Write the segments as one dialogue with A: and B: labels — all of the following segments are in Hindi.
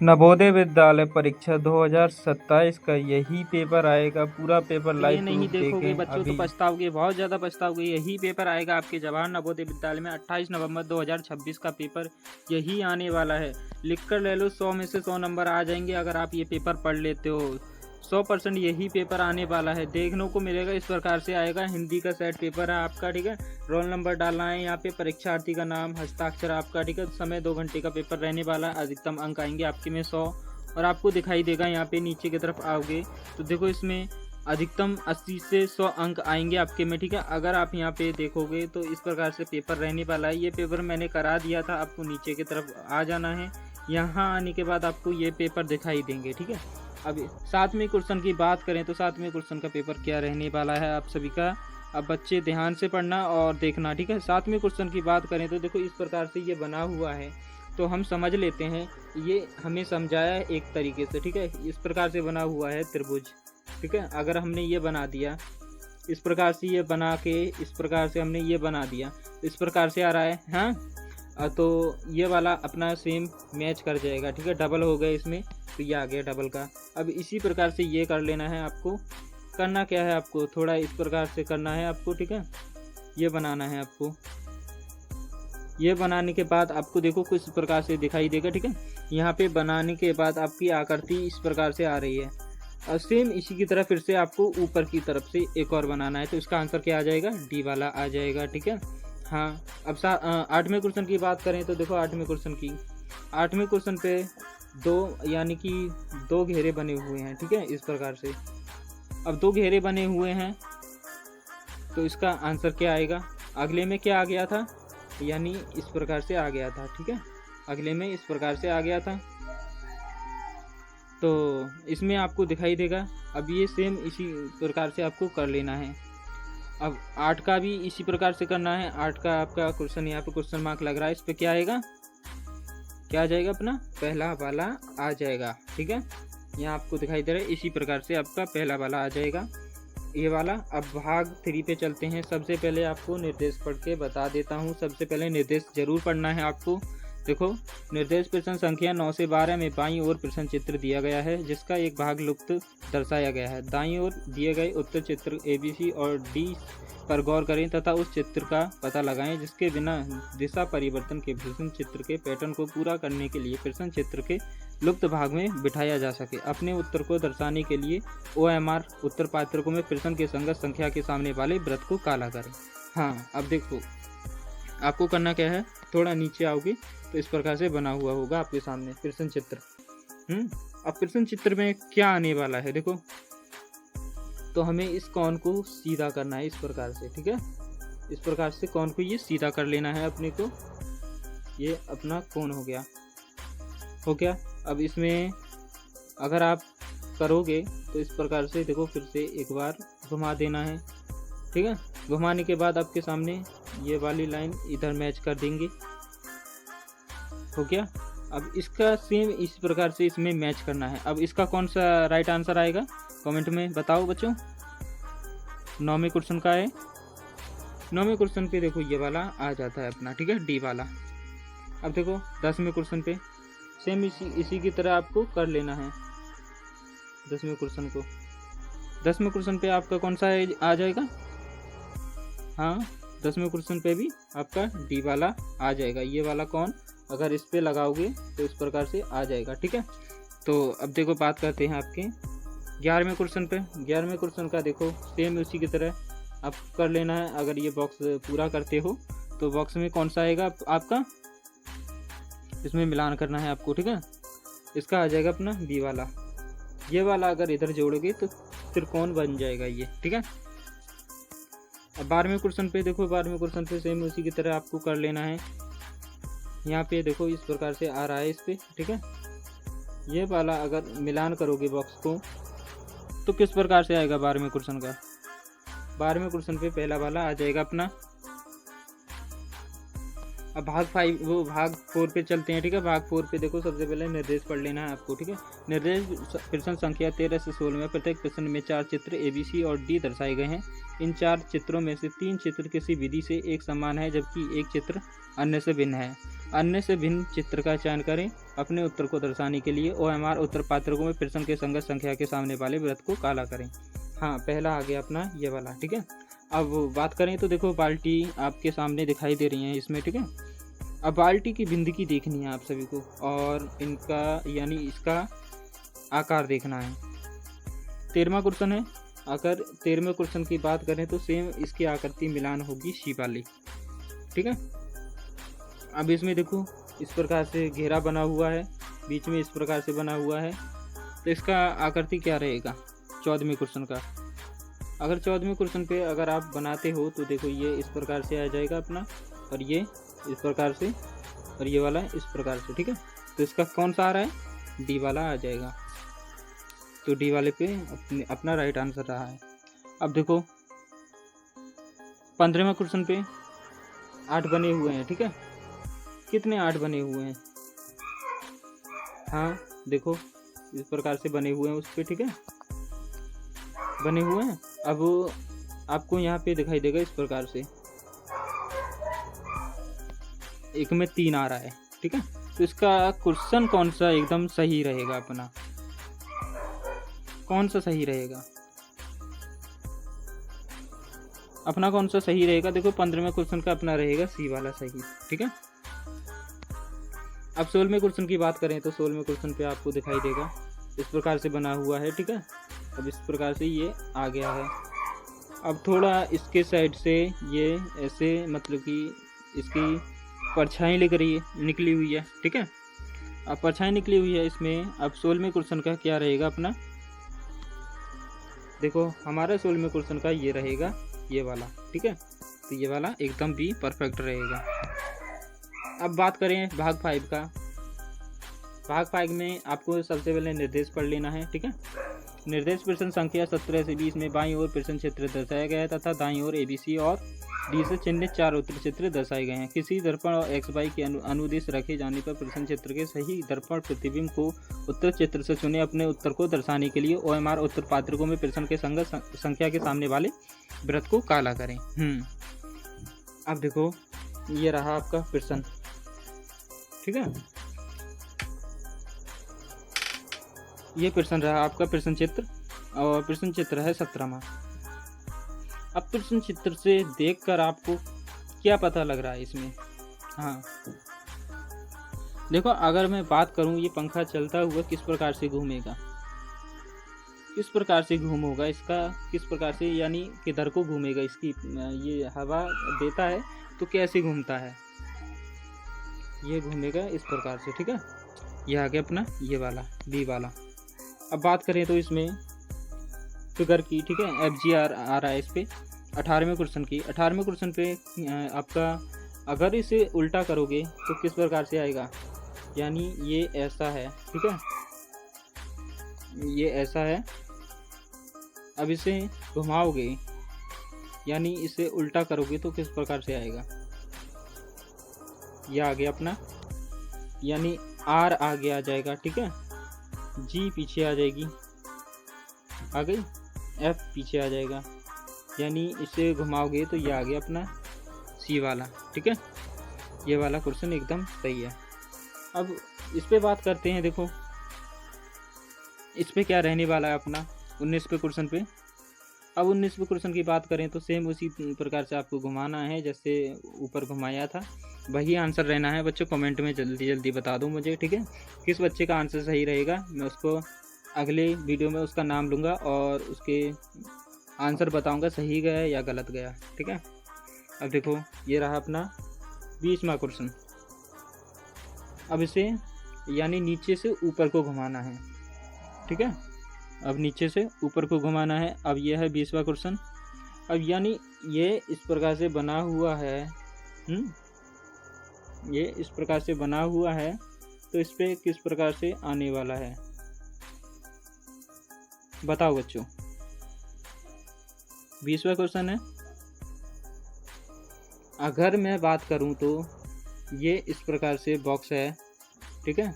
A: नवोदय विद्यालय परीक्षा 2027 का यही पेपर आएगा। पूरा पेपर
B: ये
A: लाइव
B: नहीं
A: प्रूफ
B: देखोगे
A: देखें
B: बच्चों तो
A: अभी।
B: पछताओगे, बहुत ज़्यादा पछताओगे। यही पेपर आएगा आपके जवाहर नवोदय विद्यालय में 28 नवंबर 2026 का पेपर यही आने वाला है। लिख कर ले लो, 100 में से 100 नंबर आ जाएंगे अगर आप ये पेपर पढ़ लेते हो। 100% यही पेपर आने वाला है, देखने को मिलेगा। इस प्रकार से आएगा, हिंदी का सेट पेपर है आपका, ठीक है। रोल नंबर डालना है यहाँ पे, परीक्षार्थी का नाम, हस्ताक्षर आपका, ठीक है। समय 2 घंटे का पेपर रहने वाला है। अधिकतम अंक आएंगे आपके में 100। और आपको दिखाई देगा यहाँ पे नीचे की तरफ आओगे तो देखो इसमें अधिकतम 80 से 100 अंक आएंगे आपके में, ठीक है। अगर आप यहाँ पे देखोगे तो इस प्रकार से पेपर रहने वाला है। ये पेपर मैंने करा दिया था, आपको नीचे की तरफ आ जाना है। यहाँ आने के बाद आपको ये पेपर दिखाई देंगे, ठीक है। अब 7वें क्वेश्चन की बात करें तो 7वें क्वेश्चन का पेपर क्या रहने वाला है आप सभी का। अब बच्चे ध्यान से पढ़ना और देखना, ठीक है। 7वें क्वेश्चन की बात करें तो देखो इस प्रकार से ये बना हुआ है, तो हम समझ लेते हैं। ये हमें समझाया है एक तरीके से, ठीक है। इस प्रकार से बना हुआ है त्रिभुज, ठीक है। अगर हमने ये बना दिया इस प्रकार से, ये बना के इस प्रकार से हमने ये बना दिया, इस प्रकार से आ रहा है, हाँ। तो ये वाला अपना सेम मैच कर जाएगा, ठीक है। डबल हो गया इसमें, तो ये आ गया डबल का। अब इसी प्रकार से ये कर लेना है आपको। करना क्या है आपको, थोड़ा इस प्रकार से करना है आपको, ठीक है। ये बनाना है आपको। ये बनाने के बाद आपको देखो कुछ प्रकार से दिखाई देगा, ठीक है। यहाँ पे बनाने के बाद आपकी आकृति इस प्रकार से आ रही है। और सेम इसी की तरह फिर से आपको ऊपर की तरफ से एक और बनाना है। तो इसका आंसर क्या आ जाएगा, डी वाला आ जाएगा, ठीक है। हाँ, अब 8वें क्वेश्चन की बात करें तो देखो 8वें क्वेश्चन पे यानी कि 2 घेरे बने हुए हैं, ठीक है। इस प्रकार से अब 2 घेरे बने हुए हैं, तो इसका आंसर क्या आएगा। अगले में क्या आ गया था, यानी इस प्रकार से आ गया था, ठीक है। अगले में इस प्रकार से आ गया था, तो इसमें आपको दिखाई देगा। अब ये सेम इसी प्रकार से आपको कर लेना है। अब 8 का भी इसी प्रकार से करना है। 8 का आपका क्वेश्चन यहाँ पे क्वेश्चन मार्क लग रहा है, इस पर क्या आएगा, क्या आ जाएगा, अपना पहला वाला आ जाएगा, ठीक है। यहाँ आपको दिखाई दे रहा है, इसी प्रकार से आपका पहला वाला आ जाएगा, ये वाला। अब भाग 3 पे चलते हैं। सबसे पहले आपको निर्देश पढ़ के बता देता हूँ। सबसे पहले निर्देश जरूर पढ़ना है आपको। देखो, निर्देश प्रश्न संख्या 9 से 12 में बाईं ओर प्रश्न चित्र दिया गया है, जिसका एक भाग लुप्त दर्शाया गया है। दाईं ओर दिए गए उत्तर चित्र ABC और D पर गौर करें तथा उस चित्र का पता लगाएं जिसके बिना दिशा परिवर्तन के प्रश्न चित्र के पैटर्न को पूरा करने के लिए प्रश्न चित्र के लुप्त भाग में बिठाया जा सके। अपने उत्तर को दर्शाने के लिए OMR उत्तर पात्रकों में प्रश्न के संगत संख्या के सामने वाले वृत्त को काला करें। हाँ, अब देखो आपको करना क्या है, थोड़ा नीचे आओगे तो इस प्रकार से बना हुआ होगा आपके सामने प्रश्न चित्र। अब प्रश्न चित्र में क्या आने वाला है देखो, तो हमें इस कोण को सीधा करना है इस प्रकार से, ठीक है। इस प्रकार से कोण को ये सीधा कर लेना है अपने को। ये अपना कोण हो गया। अब इसमें अगर आप करोगे तो इस प्रकार से देखो, फिर से एक बार घुमा देना है, ठीक है। घुमाने के बाद आपके सामने ये वाली लाइन इधर मैच कर देंगे, हो गया। अब इसका सेम इस प्रकार से इसमें मैच करना है। अब इसका कौन सा राइट आंसर आएगा, कमेंट में बताओ बच्चों। 9वें क्वेश्चन का है। 9वें क्वेश्चन पे देखो ये वाला आ जाता है अपना, ठीक है, डी वाला। अब देखो 10वें क्वेश्चन पे सेम इसी की तरह आपको कर लेना है 10वें क्वेश्चन को। 10वें क्वेश्चन पे आपका कौन सा आ जाएगा, हाँ 10वें क्वेश्चन पे भी आपका डी वाला आ जाएगा। ये वाला कौन अगर इस पे लगाओगे तो इस प्रकार से आ जाएगा, ठीक है। तो अब देखो बात करते हैं आपके 11वें क्वेश्चन पे। 11वें क्वेश्चन का देखो सेम उसी की तरह आप कर लेना है। अगर ये बॉक्स पूरा करते हो तो बॉक्स में कौन सा आएगा आपका, इसमें मिलान करना है आपको, ठीक है। इसका आ जाएगा अपना बी वाला। ये वाला अगर इधर जोड़ोगे तो त्रिकोण बन जाएगा ये, ठीक है। अब 12वें क्वेश्चन पे देखो, 12वें क्वेश्चन पे सेम उसी की तरह आपको कर लेना है। यहाँ पे देखो इस प्रकार से आ रहा है इस पे, ठीक है। ये वाला अगर मिलान करोगे बॉक्स को तो किस प्रकार से आएगा 12वें क्वेश्चन का। 12वें क्वेश्चन पे पहला वाला आ जाएगा अपना। अब भाग 4 पे चलते हैं, ठीक है। भाग 4 पे देखो, सबसे पहले निर्देश पढ़ लेना है आपको, ठीक है। निर्देश प्रश्न संख्या 13 से 16 में प्रत्येक प्रश्न में 4 चित्र ए, बी, सी और डी दर्शाए गए हैं। इन 4 चित्रों में से 3 चित्र किसी विधि से एक समान है, जबकि एक चित्र अन्य से भिन्न है। अन्य से भिन्न चित्र का चयन करें। अपने उत्तर को दर्शाने के लिए OMR उत्तर पात्रकों में प्रश्न के संगत संख्या के सामने वाले वृत्त को काला करें। हाँ, पहला आ गया अपना ये वाला, ठीक है। अब बात करें तो देखो, बाल्टी आपके सामने दिखाई दे रही है इसमें, ठीक है। अब बाल्टी की बिंदगी देखनी है आप सभी को, और इनका यानी इसका आकार देखना है। 13वां क्वेश्चन है। अगर 13वें क्वेश्चन की बात करें तो सेम इसकी आकृति मिलान होगी सी वाली, ठीक है। अब इसमें देखो, इस प्रकार से घेरा बना हुआ है, बीच में इस प्रकार से बना हुआ है, तो इसका आकृति क्या रहेगा 14वें क्वेश्चन का। अगर 14वें क्वेश्चन पे अगर आप बनाते हो तो देखो, ये इस प्रकार से आ जाएगा अपना, और ये इस प्रकार से, और ये वाला इस प्रकार से, ठीक है। तो इसका कौन सा आ रहा है, डी वाला आ जाएगा। तो डी वाले पे अपना राइट आंसर रहा है। अब देखो 15वें क्वेश्चन पे 8 बने हुए हैं, ठीक है। कितने 8 बने हुए हैं, हाँ देखो इस प्रकार से बने हुए हैं उस पर, ठीक है, बने हुए हैं। अब आपको यहाँ पे दिखाई देगा इस प्रकार से, एक में 3 आ रहा है, ठीक है। तो इसका क्वेश्चन कौन सा एकदम सही रहेगा अपना, कौन सा सही रहेगा अपना, कौन सा सही रहेगा। देखो 15वें क्वेश्चन का अपना रहेगा सी वाला सही, ठीक है। अब 16वें क्वेश्चन की बात करें तो 16वें क्वेश्चन पे आपको दिखाई देगा इस प्रकार से बना हुआ है, ठीक है। अब इस प्रकार से ये आ गया है। अब थोड़ा इसके साइड से ये ऐसे, मतलब कि इसकी परछाई निकली हुई है, ठीक है। अब परछाई निकली हुई है इसमें। अब 16वें क्वेश्चन का क्या रहेगा अपना, देखो हमारा 16वें क्वेश्चन का ये रहेगा ये वाला, ठीक है। तो ये वाला एकदम भी परफेक्ट रहेगा। अब बात करें भाग 5 का। भाग 5 में आपको सबसे पहले निर्देश पढ़ लेना है, ठीक है। निर्देश प्रश्न संख्या 17 से 20 में बाईं ओर प्रश्न चित्र दर्शाया गया है तथा दाईं ओर ABC और डी से चिन्हित 4 उत्तर चित्र दर्शाए गए हैं। किसी दर्पण और XY के अनुदिश रखे जाने पर प्रश्न चित्र के सही दर्पण प्रतिबिंब को उत्तर चित्र से चुने। अपने उत्तर को दर्शाने के लिए OMR उत्तर पात्रकों में प्रश्न के संगत संख्या के सामने वाले वृत्त को काला करें। अब देखो, ये रहा आपका प्रश्न, ठीक है। ये प्रश्न रहा आपका प्रश्न चित्र, और प्रश्न चित्र है 17वां। अब प्रश्न चित्र से देखकर आपको क्या पता लग रहा है इसमें, हाँ देखो, अगर मैं बात करूं, ये पंखा चलता हुआ किस प्रकार से घूमेगा, किस प्रकार से घूम होगा इसका, किस प्रकार से यानी किधर को घूमेगा, इसकी ये हवा देता है तो कैसे घूमता है, ये घूमेगा इस प्रकार से, ठीक है। ये आ गया अपना ये वाला बी वाला। अब बात करें तो इसमें फिगर की, ठीक है, FGR आ रहा है इस पे 18वें क्वेश्चन की। 18वें क्वेश्चन पे आपका अगर इसे उल्टा करोगे तो किस प्रकार से आएगा, यानी ये ऐसा है, ठीक है, ये ऐसा है। अब इसे घुमाओगे यानी इसे उल्टा करोगे तो किस प्रकार से आएगा, ये आ गया अपना, यानी R आगे आ जाएगा, ठीक है, G पीछे आ जाएगी, आ गई, F पीछे आ जाएगा, यानी इसे घुमाओगे तो ये आ गया अपना C वाला, ठीक है। ये वाला क्वेश्चन एकदम सही है। अब इस पे बात करते हैं, देखो इस पे क्या रहने वाला है अपना 19वें क्वेश्चन पे। अब 19वें क्वेश्चन की बात करें तो सेम उसी प्रकार से आपको घुमाना है जैसे ऊपर घुमाया था, वही आंसर रहना है बच्चों। कमेंट में जल्दी जल्दी बता दो मुझे, ठीक है, किस बच्चे का आंसर सही रहेगा। मैं उसको अगले वीडियो में उसका नाम लूँगा और उसके आंसर बताऊँगा सही गया या गलत गया, ठीक है। अब देखो, ये रहा अपना 20वां क्वेश्चन। अब इसे यानी नीचे से ऊपर को घुमाना है, ठीक है, अब नीचे से ऊपर को घुमाना है। अब यह है 20वां क्वेश्चन। अब यानी ये इस प्रकार से बना हुआ है, ये इस प्रकार से बना हुआ है, तो इस पे किस प्रकार से आने वाला है बताओ बच्चों। 20वां क्वेश्चन है। अगर मैं बात करूं तो ये इस प्रकार से बॉक्स है, ठीक है,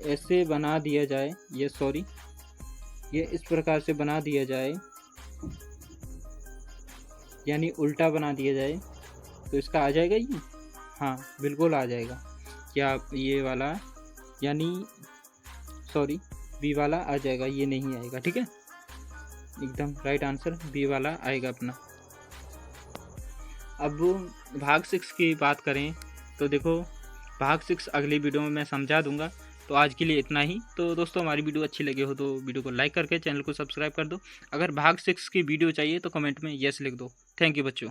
B: ऐसे बना दिया जाए, ये सॉरी, ये इस प्रकार से बना दिया जाए, यानी उल्टा बना दिया जाए, तो इसका आ जाएगा ये। हाँ बिल्कुल आ जाएगा। क्या ये वाला, यानी सॉरी बी वाला आ जाएगा, ये नहीं आएगा, ठीक है, एकदम राइट आंसर बी वाला आएगा अपना। अब भाग 6 की बात करें तो देखो, भाग 6 अगली वीडियो में मैं समझा दूंगा। तो आज के लिए इतना ही। तो दोस्तों हमारी वीडियो अच्छी लगी हो तो वीडियो को लाइक करके चैनल को सब्सक्राइब कर दो। अगर भाग 6 की वीडियो चाहिए तो कमेंट में यस लिख दो। थैंक यू बच्चों।